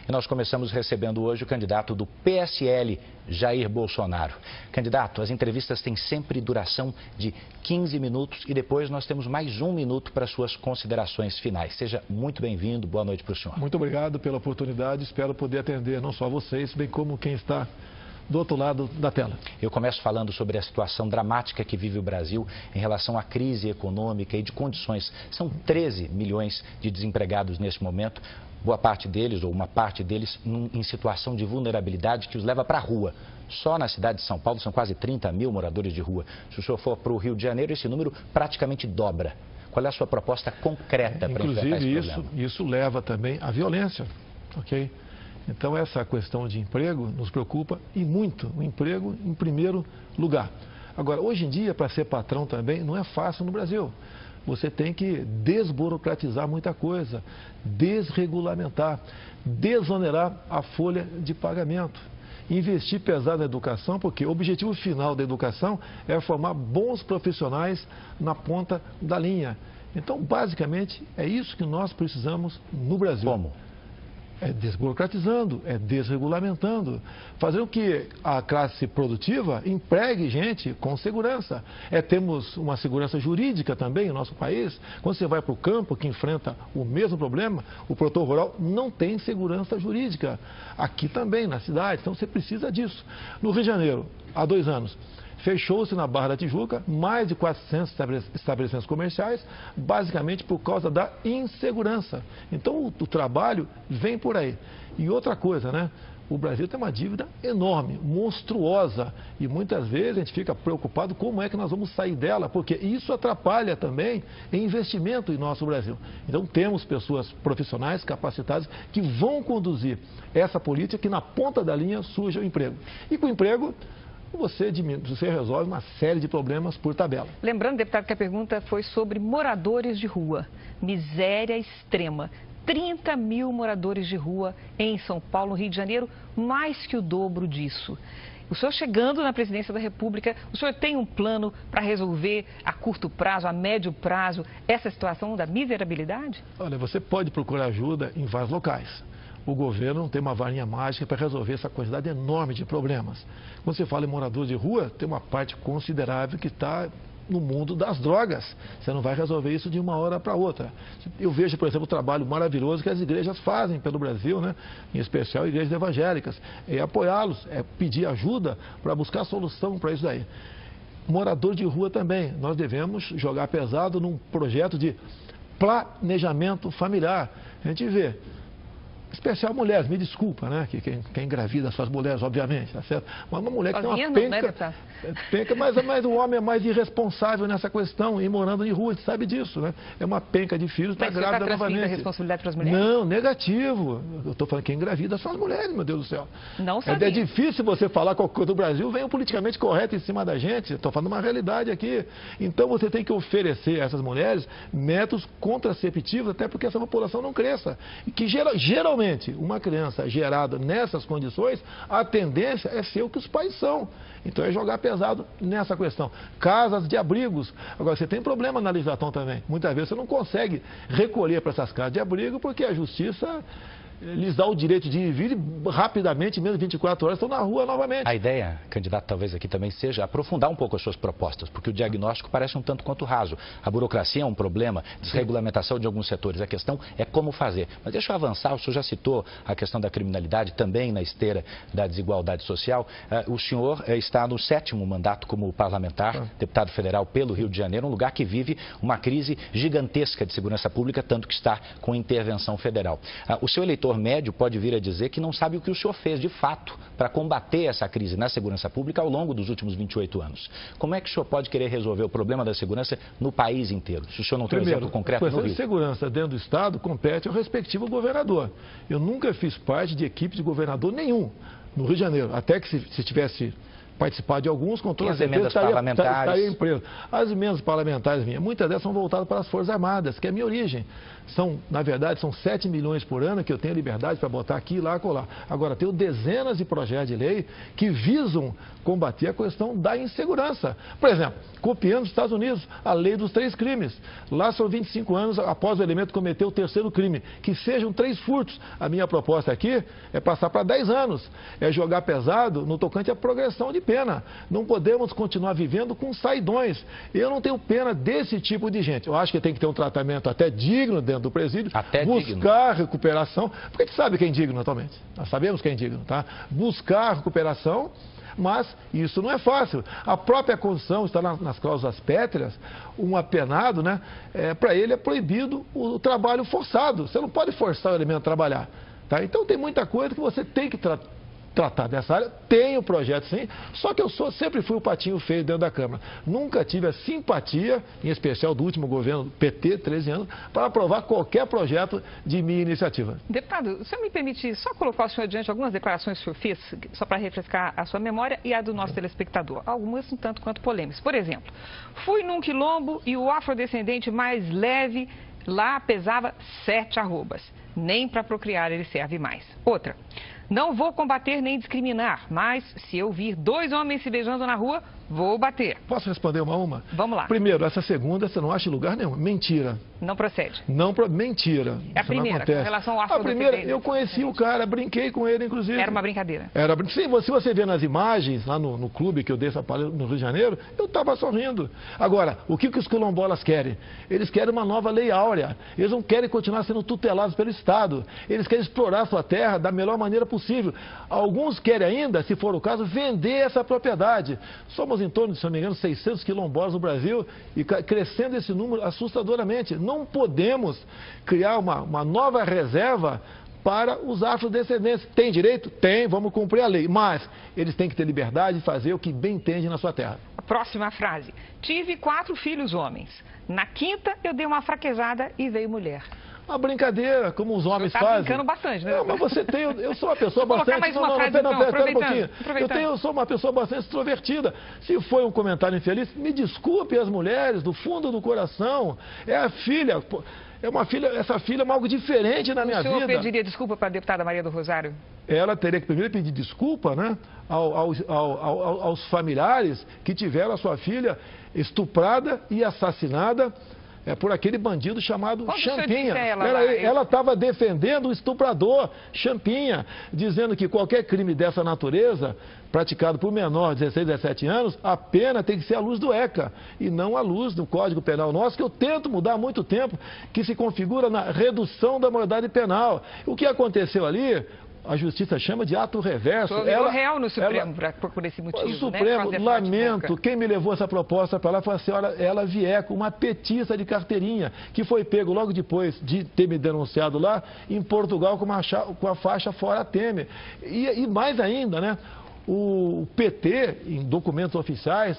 E nós começamos recebendo hoje o candidato do PSL, Jair Bolsonaro. Candidato, as entrevistas têm sempre duração de 15 minutos e depois nós temos mais 1 minuto para suas considerações finais. Seja muito bem-vindo, boa noite para o senhor. Muito obrigado pela oportunidade, espero poder atender não só vocês, bem como quem está do outro lado da tela. Eu começo falando sobre a situação dramática que vive o Brasil em relação à crise econômica e de condições. São 13 milhões de desempregados neste momento, boa parte deles, ou uma parte deles, em situação de vulnerabilidade que os leva para a rua. Só na cidade de São Paulo são quase 30 mil moradores de rua. Se o senhor for para o Rio de Janeiro, esse número praticamente dobra. Qual é a sua proposta concreta para enfrentar esse problema? Inclusive, isso leva também à violência, ok? Então, essa questão de emprego nos preocupa e muito, o emprego em primeiro lugar. Agora, hoje em dia, para ser patrão também, não é fácil no Brasil. Você tem que desburocratizar muita coisa, desregulamentar, desonerar a folha de pagamento. Investir pesado na educação, porque o objetivo final da educação é formar bons profissionais na ponta da linha. Então, basicamente, é isso que nós precisamos no Brasil. Como? É desburocratizando, é desregulamentando, fazer com que a classe produtiva empregue gente com segurança. Temos uma segurança jurídica também no nosso país. Quando você vai para o campo, que enfrenta o mesmo problema, o produtor rural não tem segurança jurídica. Aqui também, na cidade, então você precisa disso. No Rio de Janeiro, há 2 anos, fechou-se na Barra da Tijuca mais de 400 estabelecimentos comerciais, basicamente por causa da insegurança. Então, o trabalho vem por aí. E outra coisa, né? O Brasil tem uma dívida enorme, monstruosa, e muitas vezes a gente fica preocupado como é que nós vamos sair dela, porque isso atrapalha também em investimento em nosso Brasil. Então, temos pessoas profissionais, capacitadas, que vão conduzir essa política que na ponta da linha surja o emprego. E com o emprego, você resolve uma série de problemas por tabela. Lembrando, deputado, que a pergunta foi sobre moradores de rua. Miséria extrema. 30 mil moradores de rua em São Paulo, Rio de Janeiro, mais que o dobro disso. O senhor chegando na presidência da República, o senhor tem um plano para resolver a curto prazo, a médio prazo, essa situação da miserabilidade? Olha, você pode procurar ajuda em vários locais. O governo não tem uma varinha mágica para resolver essa quantidade enorme de problemas. Quando você fala em morador de rua, tem uma parte considerável que está no mundo das drogas. Você não vai resolver isso de uma hora para outra. Eu vejo, por exemplo, o trabalho maravilhoso que as igrejas fazem pelo Brasil, né? Em especial igrejas evangélicas. É apoiá-los, é pedir ajuda para buscar solução para isso daí. Morador de rua também. Nós devemos jogar pesado num projeto de planejamento familiar. A gente vê. Especial mulheres, me desculpa, né? Quem engravida suas mulheres, obviamente, tá certo? Mas uma mulher que tem uma penca, mas o homem é mais irresponsável nessa questão, e morando em rua, a gente sabe disso, né? É uma penca de filhos, está grávida novamente. A responsabilidade para as mulheres? Não, negativo. Eu estou falando que quem engravida são as mulheres, meu Deus do céu. Não sabia. É difícil você falar qualquer coisa do Brasil, vem o politicamente correto em cima da gente. Estou falando uma realidade aqui. Então você tem que oferecer a essas mulheres métodos contraceptivos, até porque essa população não cresça. E que geralmente uma criança gerada nessas condições, a tendência é ser o que os pais são. Então é jogar pesado nessa questão. Casas de abrigos. Agora, você tem problema na legislação também. Muitas vezes você não consegue recolher para essas casas de abrigo porque a justiça lhes dá o direito de ir e vir rapidamente, menos de 24 horas, estão na rua novamente. A ideia, candidato, talvez aqui também seja aprofundar um pouco as suas propostas, porque o diagnóstico parece um tanto quanto raso. A burocracia é um problema, desregulamentação de alguns setores. A questão é como fazer. Mas deixa eu avançar, o senhor já citou a questão da criminalidade, também na esteira da desigualdade social. O senhor está no 7º mandato como parlamentar, deputado federal pelo Rio de Janeiro, um lugar que vive uma crise gigantesca de segurança pública, tanto que está com intervenção federal. O seu eleitor médio pode vir a dizer que não sabe o que o senhor fez de fato para combater essa crise na segurança pública ao longo dos últimos 28 anos. Como é que o senhor pode querer resolver o problema da segurança no país inteiro? Se o senhor não tem um exemplo concreto no Rio. A segurança dentro do Estado compete ao respectivo governador. Eu nunca fiz parte de equipe de governador nenhum no Rio de Janeiro. Até que se tivesse participar de alguns, com toda as certeza emendas parlamentares? estaria preso. As emendas parlamentares minhas, muitas delas são voltadas para as Forças Armadas, que é a minha origem. Na verdade, são 7 milhões por ano que eu tenho liberdade para botar aqui, lá, colar. Agora, tenho dezenas de projetos de lei que visam combater a questão da insegurança. Por exemplo, copiando os Estados Unidos, a lei dos 3 crimes. Lá são 25 anos após o elemento cometer o 3º crime. Que sejam 3 furtos. A minha proposta aqui é passar para 10 anos. É jogar pesado no tocante à progressão de pena. Não podemos continuar vivendo com saidões. Eu não tenho pena desse tipo de gente. Eu acho que tem que ter um tratamento até digno dentro do presídio. Até buscar recuperação. Porque a gente sabe quem é indigno atualmente. Nós sabemos quem é indigno, tá? Buscar recuperação. Mas isso não é fácil. A própria Constituição está nas cláusulas pétreas, um apenado, né? Para ele é proibido o trabalho forçado. Você não pode forçar o elemento a trabalhar. Tá? Então tem muita coisa que você tem que tratar dessa área. Tenho projeto sim, só que eu sempre fui o patinho feio dentro da Câmara. Nunca tive a simpatia, em especial do último governo PT, 13 anos, para aprovar qualquer projeto de minha iniciativa. Deputado, o senhor me permite só colocar o senhor diante algumas declarações que o senhor fez, só para refrescar a sua memória e a do nosso telespectador. Algumas um tanto quanto polêmicas. Por exemplo, fui num quilombo e o afrodescendente mais leve lá pesava 7 arrobas. Nem para procriar ele serve mais. Outra. Não vou combater nem discriminar, mas se eu vir 2 homens se beijando na rua, vou bater. Posso responder uma a uma? Vamos lá. Primeiro, essa segunda você não acha em lugar nenhum. Mentira. Não procede. Mentira. É a primeira, com relação ao afrodescendente. A primeira, eu conheci o cara, brinquei com ele, inclusive. Era uma brincadeira. Se você vê nas imagens, lá no clube que eu dei essa palestra no Rio de Janeiro, eu estava sorrindo. Agora, o que os quilombolas querem? Eles querem uma nova lei áurea. Eles não querem continuar sendo tutelados pelo Estado. Eles querem explorar a sua terra da melhor maneira possível. Alguns querem ainda, se for o caso, vender essa propriedade. Somos em torno, se não me engano, 600 quilombolas no Brasil e crescendo esse número assustadoramente. Não podemos criar uma nova reserva para os afrodescendentes. Tem direito? Tem, vamos cumprir a lei. Mas eles têm que ter liberdade de fazer o que bem entende na sua terra. A próxima frase. Tive 4 filhos homens. Na 5ª eu dei uma fraquejada e veio mulher. Uma brincadeira, como os homens fazem. Tá brincando bastante, né? Não, mas você tem... Eu sou uma pessoa bastante... Mais uma frase, então, aproveitando. Eu sou uma pessoa bastante extrovertida. Se foi um comentário infeliz, me desculpe as mulheres, do fundo do coração. É a filha... essa filha é algo diferente na minha vida. O senhor pediria desculpa para a deputada Maria do Rosário? Ela teria que primeiro pedir desculpa, né, aos familiares que tiveram a sua filha estuprada e assassinada por aquele bandido chamado Champinha. Ela estava defendendo o estuprador, Champinha, dizendo que qualquer crime dessa natureza, praticado por menor de 16, 17 anos, a pena tem que ser à luz do ECA e não à luz do Código Penal nosso, que eu tento mudar há muito tempo, que se configura na redução da maioridade penal. O que aconteceu ali... A Justiça chama de ato reverso. Ela real no Supremo por esse motivo. O Supremo, né? Lamento, quem me levou essa proposta para lá foi a senhora Ela Vieco, uma petista de carteirinha, que foi pego logo depois de ter me denunciado lá em Portugal com a faixa fora Temer. E mais ainda, né? O PT, em documentos oficiais,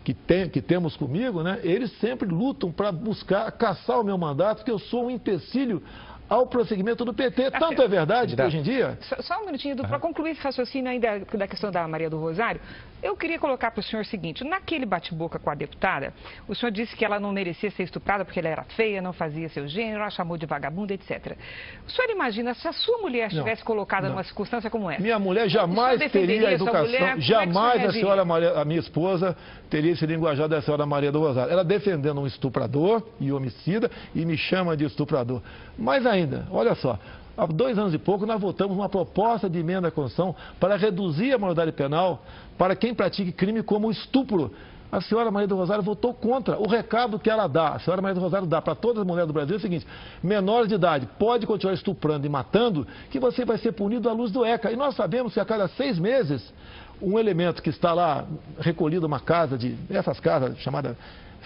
que temos comigo, né? Eles sempre lutam para buscar caçar o meu mandato, porque eu sou um empecilho ao prosseguimento do PT. Tanto é verdade que hoje em dia... Só um minutinho, para concluir esse raciocínio ainda da questão da Maria do Rosário, eu queria colocar para o senhor o seguinte, naquele bate-boca com a deputada, o senhor disse que ela não merecia ser estuprada porque ela era feia, não fazia seu gênero, ela chamou de vagabunda, etc. O senhor imagina se a sua mulher estivesse colocada numa circunstância como essa? Minha mulher jamais teria a educação, jamais a minha esposa teria esse linguajar da senhora Maria do Rosário. Ela defendendo um estuprador e homicida e me chama de estuprador. Mais ainda, olha só, há 2 anos e pouco nós votamos uma proposta de emenda à Constituição para reduzir a maioridade penal para quem pratique crime como estupro. A senhora Maria do Rosário votou contra. O recado que ela dá, a senhora Maria do Rosário dá para todas as mulheres do Brasil é o seguinte: menores de idade, pode continuar estuprando e matando, que você vai ser punido à luz do ECA. E nós sabemos que a cada 6 meses, um elemento que está lá recolhido numa casa, essas casas chamadas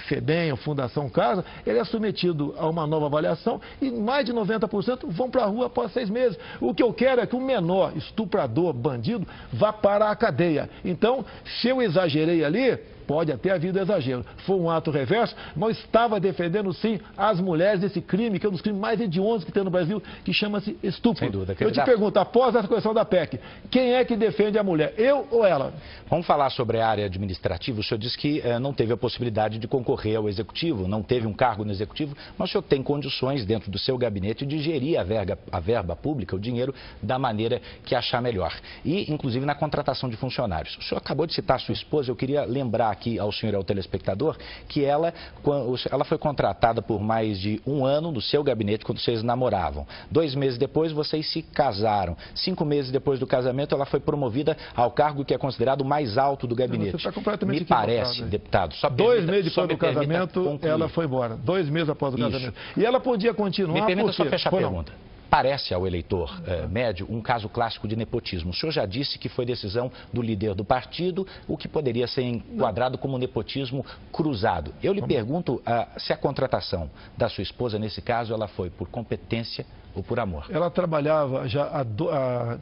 FEBEM ou Fundação Casa, ele é submetido a uma nova avaliação e mais de 90% vão para a rua após 6 meses. O que eu quero é que o menor estuprador, bandido, vá para a cadeia. Então, se eu exagerei ali, pode até haver exagero. Foi um ato reverso, mas estava defendendo sim as mulheres desse crime, que é um dos crimes mais hediondos que tem no Brasil, que chama-se estupro. Sem dúvida. Eu te pergunto, após essa correção da PEC, quem é que defende a mulher, eu ou ela? Vamos falar sobre a área administrativa. O senhor disse que não teve a possibilidade de concorrer ao Executivo, não teve um cargo no Executivo, mas o senhor tem condições dentro do seu gabinete de gerir a verba pública, o dinheiro, da maneira que achar melhor. E, inclusive, na contratação de funcionários. O senhor acabou de citar a sua esposa, eu queria lembrar aqui ao senhor e ao telespectador que ela foi contratada por mais de um ano no seu gabinete quando vocês namoravam. 2 meses depois, vocês se casaram. 5 meses depois do casamento, ela foi promovida ao cargo que é considerado o mais alto do gabinete. Você está completamente Me parece, deputado. Só 2 meses depois do casamento, ela foi embora. 2 meses após o casamento. E ela podia continuar. Me permita só fechar a pergunta. Parece ao eleitor médio um caso clássico de nepotismo. O senhor já disse que foi decisão do líder do partido, o que poderia ser enquadrado como nepotismo cruzado. Eu lhe pergunto se a contratação da sua esposa, nesse caso, ela foi por competência ou por amor? Ela trabalhava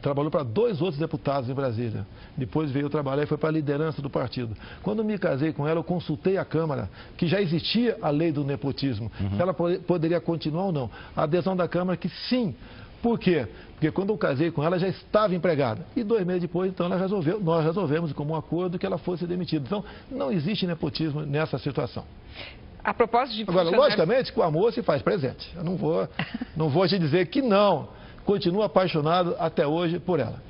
trabalhou para 2 outros deputados em Brasília. Depois veio trabalhar e foi para a liderança do partido. Quando me casei com ela, eu consultei a Câmara, que já existia a lei do nepotismo. Se ela poderia continuar ou não. A adesão da Câmara que sim. Por quê? Porque quando eu casei com ela, já estava empregada. E 2 meses depois, então, nós resolvemos como um acordo que ela fosse demitida. Então, não existe nepotismo nessa situação. A propósito de Agora, logicamente, que o amor se faz presente. Eu não vou te dizer que não. Continuo apaixonado até hoje por ela.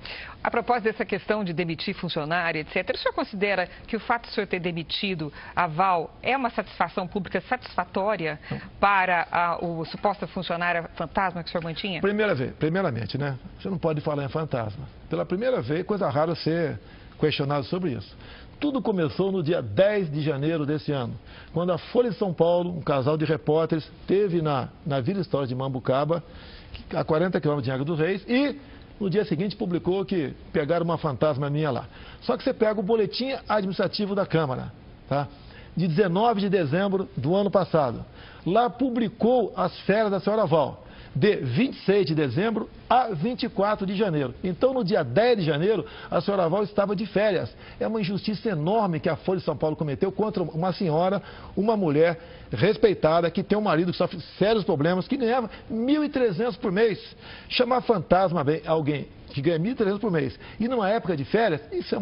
A propósito dessa questão de demitir funcionário, etc., o senhor considera que o fato de o senhor ter demitido a Val é uma satisfação pública satisfatória para a suposta funcionária fantasma que o senhor mantinha? Primeiramente, né? Você não pode falar em fantasma. Pela primeira vez, coisa rara ser questionado sobre isso. Tudo começou no dia 10 de janeiro desse ano, quando a Folha de São Paulo, um casal de repórteres, esteve na Vila Histórica de Mambucaba, a 40 quilômetros de Angra dos Reis, e no dia seguinte publicou que pegaram uma fantasma minha lá. Só que você pega o boletim administrativo da Câmara, tá? De 19 de dezembro do ano passado. Lá publicou as férias da senhora Val, de 26 de dezembro a 24 de janeiro. Então, no dia 10 de janeiro, a senhora Val estava de férias. É uma injustiça enorme que a Folha de São Paulo cometeu contra uma senhora, uma mulher respeitada, que tem um marido que sofre sérios problemas, que ganhava R$ 1.300 por mês. Chamar fantasma alguém que ganha R$ 1.300 por mês e numa época de férias, isso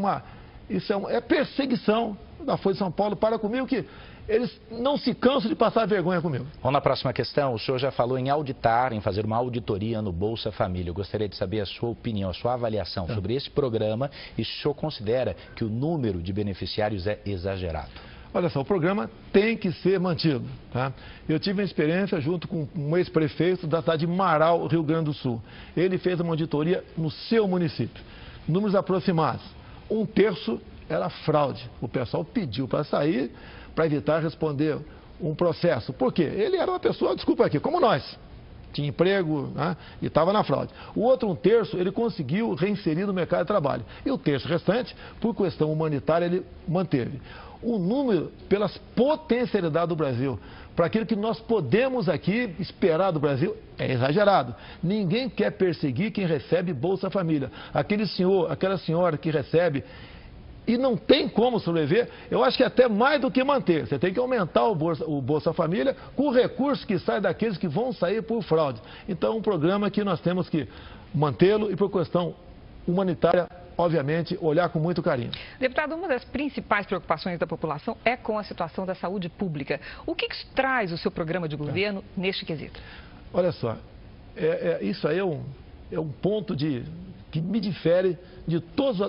é perseguição da Folha de São Paulo para comigo, que eles não se cansam de passar vergonha comigo. Vamos na próxima questão. O senhor já falou em auditar, em fazer uma auditoria no Bolsa Família. Eu gostaria de saber a sua opinião, a sua avaliação sobre esse programa e se o senhor considera que o número de beneficiários é exagerado. Olha só, o programa tem que ser mantido. Tá? Eu tive uma experiência junto com um ex-prefeito da cidade de Marau, Rio Grande do Sul. Ele fez uma auditoria no seu município. Números aproximados. 1/3 era fraude. O pessoal pediu para sair, para evitar responder um processo. Por quê? Ele era uma pessoa, desculpa aqui, como nós. Tinha emprego, né, e estava na fraude. O outro 1/3 ele conseguiu reinserir no mercado de trabalho. E o terço restante, por questão humanitária, ele manteve. O número, pelas potencialidades do Brasil, para aquilo que nós podemos aqui esperar do Brasil, é exagerado. Ninguém quer perseguir quem recebe Bolsa Família. Aquele senhor, aquela senhora que recebe e não tem como sobreviver, eu acho que é até mais do que manter. Você tem que aumentar o Bolsa Família com o recurso que sai daqueles que vão sair por fraude. Então, é um programa que nós temos que mantê-lo e, por questão humanitária, obviamente, olhar com muito carinho. Deputado, uma das principais preocupações da população é com a situação da saúde pública. O que traz o seu programa de governo neste quesito? Olha só, isso aí é um ponto que me difere de todos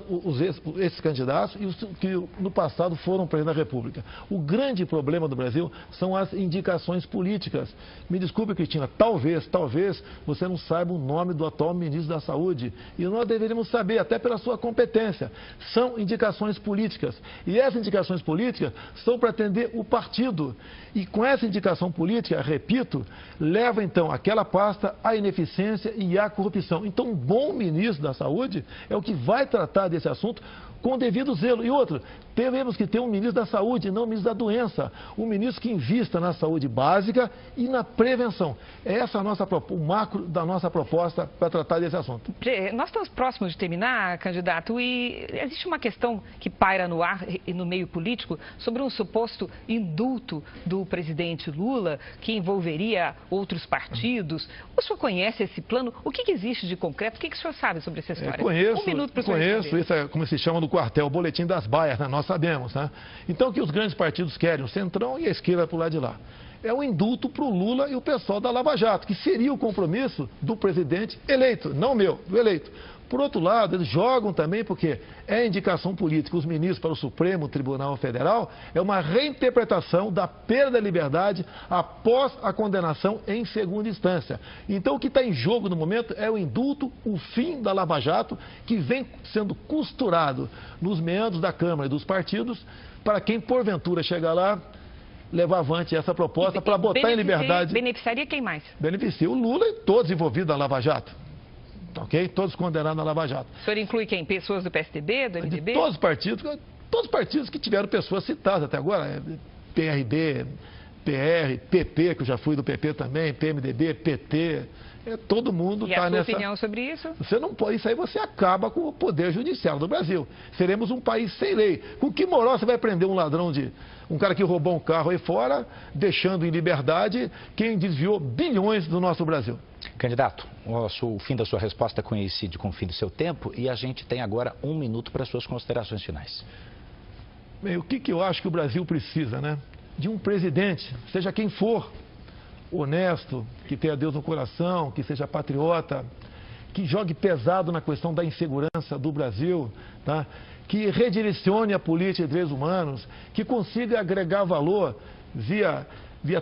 esses candidatos e os que no passado foram presidente da República. O grande problema do Brasil são as indicações políticas. Me desculpe, Cristina, talvez você não saiba o nome do atual ministro da Saúde. E nós deveríamos saber, até pela sua competência. São indicações políticas. E essas indicações políticas são para atender o partido. E com essa indicação política, repito, leva então aquela pasta à ineficiência e à corrupção. Então, um bom ministro da Saúde é o que vai tratar desse assunto com o devido zelo. E outro, teremos que ter um ministro da Saúde, não um ministro da Doença. Um ministro que invista na saúde básica e na prevenção. Essa é o macro da nossa proposta para tratar desse assunto. Nós estamos próximos de terminar, candidato, e existe uma questão que paira no ar e no meio político sobre um suposto indulto do presidente Lula, que envolveria outros partidos. O senhor conhece esse plano? O que existe de concreto? O que o senhor sabe sobre essa história? Conheço, um minuto para o senhor conheço, responder. isso é como se chama no quartel, o boletim das baias, né? Nós sabemos, né? Então, o que os grandes partidos querem, o Centrão e a esquerda para o lado de lá, é um indulto para o Lula e o pessoal da Lava Jato, que seria o compromisso do presidente eleito, não meu, do eleito. Por outro lado, eles jogam também, porque é indicação política, os ministros para o Supremo Tribunal Federal, é uma reinterpretação da perda da liberdade após a condenação em segunda instância. Então, o que está em jogo no momento é o indulto, o fim da Lava Jato, que vem sendo costurado nos meandros da Câmara e dos partidos, para quem, porventura, chegar lá, levar avante essa proposta para botar em liberdade... Beneficiaria quem mais? Beneficia o Lula e todos envolvidos na Lava Jato. Ok? Todos condenados na Lava Jato. O senhor inclui quem? Pessoas do PSDB, do MDB? De todos os partidos que tiveram pessoas citadas até agora. PRB, PR, PP, que eu já fui do PP também, PMDB, PT. Todo mundo está nessa... E a sua opinião sobre isso? Você não pode, isso aí você acaba com o poder judiciário do Brasil. Seremos um país sem lei. Com que moral você vai prender um ladrão um cara que roubou um carro aí fora, deixando em liberdade quem desviou bilhões do nosso Brasil? Candidato, o fim da sua resposta coincide com o fim do seu tempo e a gente tem agora 1 minuto para suas considerações finais. Bem, o que eu acho que o Brasil precisa, né? De um presidente, seja quem for, honesto, que tenha Deus no coração, que seja patriota, que jogue pesado na questão da insegurança do Brasil, tá? Que redirecione a política de direitos humanos, que consiga agregar valor via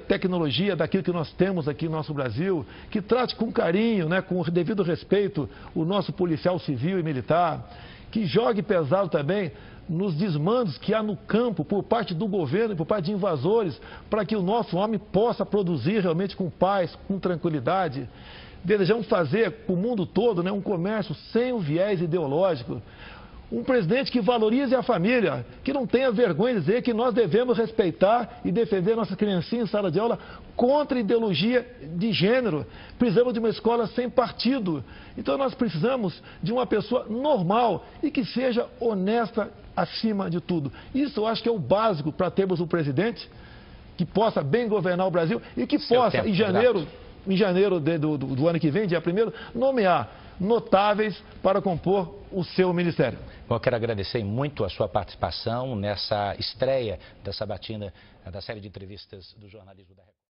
tecnologia daquilo que nós temos aqui no nosso Brasil, que trate com carinho, né, com o devido respeito, o nosso policial civil e militar, que jogue pesado também nos desmandos que há no campo por parte do governo e por parte de invasores, para que o nosso homem possa produzir realmente com paz, com tranquilidade. Desejamos fazer com o mundo todo, né, um comércio sem o viés ideológico. Um presidente que valorize a família, que não tenha vergonha de dizer que nós devemos respeitar e defender nossas criancinhas em sala de aula contra a ideologia de gênero. Precisamos de uma escola sem partido. Então nós precisamos de uma pessoa normal e que seja honesta acima de tudo. Isso eu acho que é o básico para termos um presidente que possa bem governar o Brasil e que possa, em janeiro do ano que vem, dia 1º, nomear notáveis para compor o seu ministério. Bom, eu quero agradecer muito a sua participação nessa estreia da sabatina da série de entrevistas do jornalismo da Record.